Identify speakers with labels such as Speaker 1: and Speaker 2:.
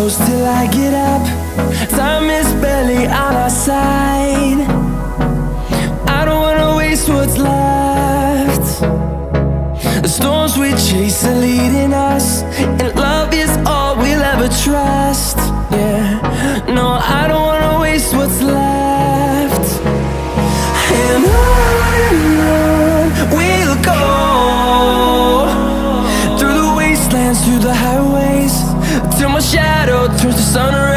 Speaker 1: close till I get up. Time is barely on our side. I don't wanna waste what's left. The storms we chase are leading us, and love is all we'll ever trust. Yeah, no, I don't wanna waste what's left. And on we'll go, through the wastelands, through the highways, till my shadow turns to sun rays.